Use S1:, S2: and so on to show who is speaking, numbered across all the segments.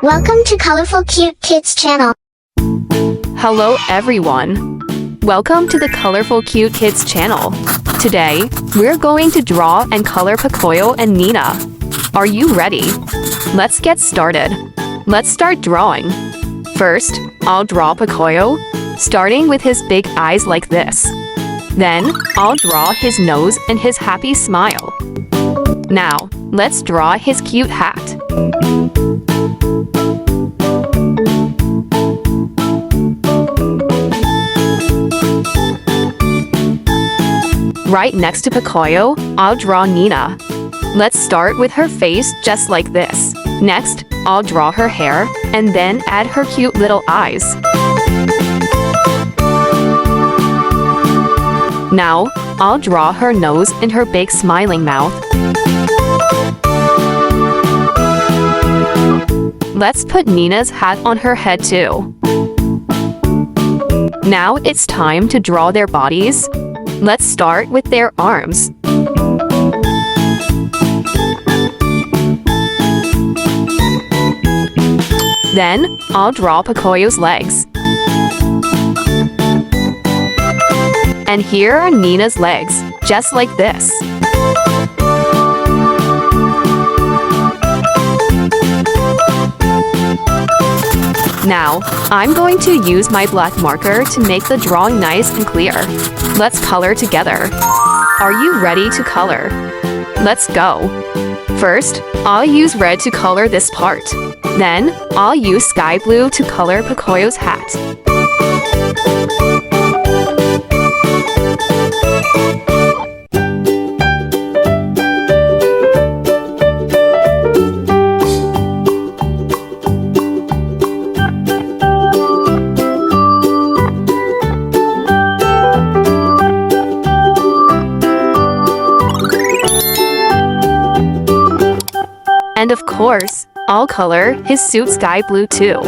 S1: Welcome to Colorful Cute Kids channel.
S2: Hello everyone. Welcome to the Colorful Cute Kids channel. Today, we're going to draw and color Pocoyo and Nina. Are you ready? Let's get started. Let's start drawing. First, I'll draw Pocoyo, starting with his big eyes like this. Then, I'll draw his nose and his happy smile. Now, let's draw his cute hat. Right next to Pocoyo, I'll draw Nina. Let's start with her face just like this. Next, I'll draw her hair, and then add her cute little eyes. Now, I'll draw her nose and her big smiling mouth. Let's put Nina's hat on her head too. Now it's time to draw their bodies. Let's start with their arms. Then, I'll draw Pocoyo's legs. And here are Nina's legs, just like this. Now, I'm going to use my black marker to make the drawing nice and clear. Let's color together. Are you ready to color? Let's go. First, I'll use red to color this part. Then, I'll use sky blue to color Pocoyo's hat. And of course, I'll color his suit sky blue too.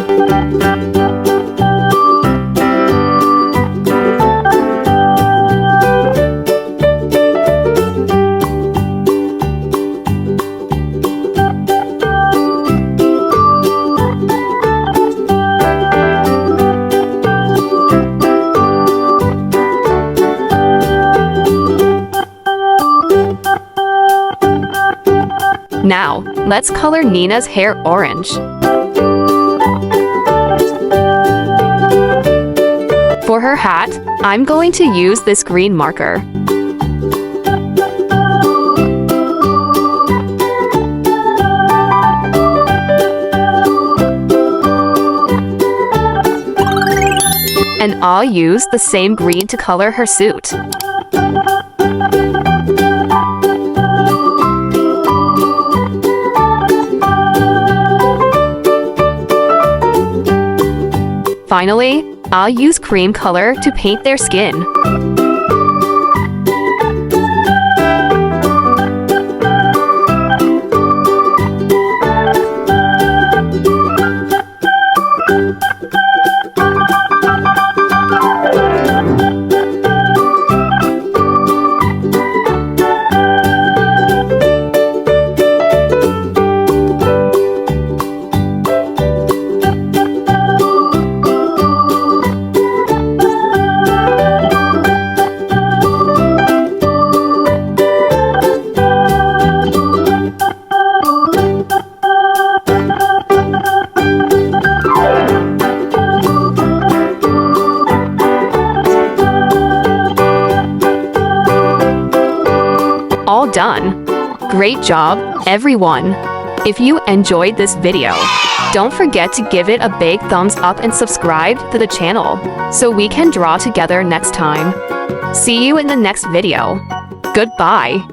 S2: Now, let's color Nina's hair orange. For her hat, I'm going to use this green marker. And I'll use the same green to color her suit. Finally, I'll use cream color to paint their skin. All done. Great job, everyone. If you enjoyed this video, don't forget to give it a big thumbs up and subscribe to the channel so we can draw together next time. See you in the next video. Goodbye.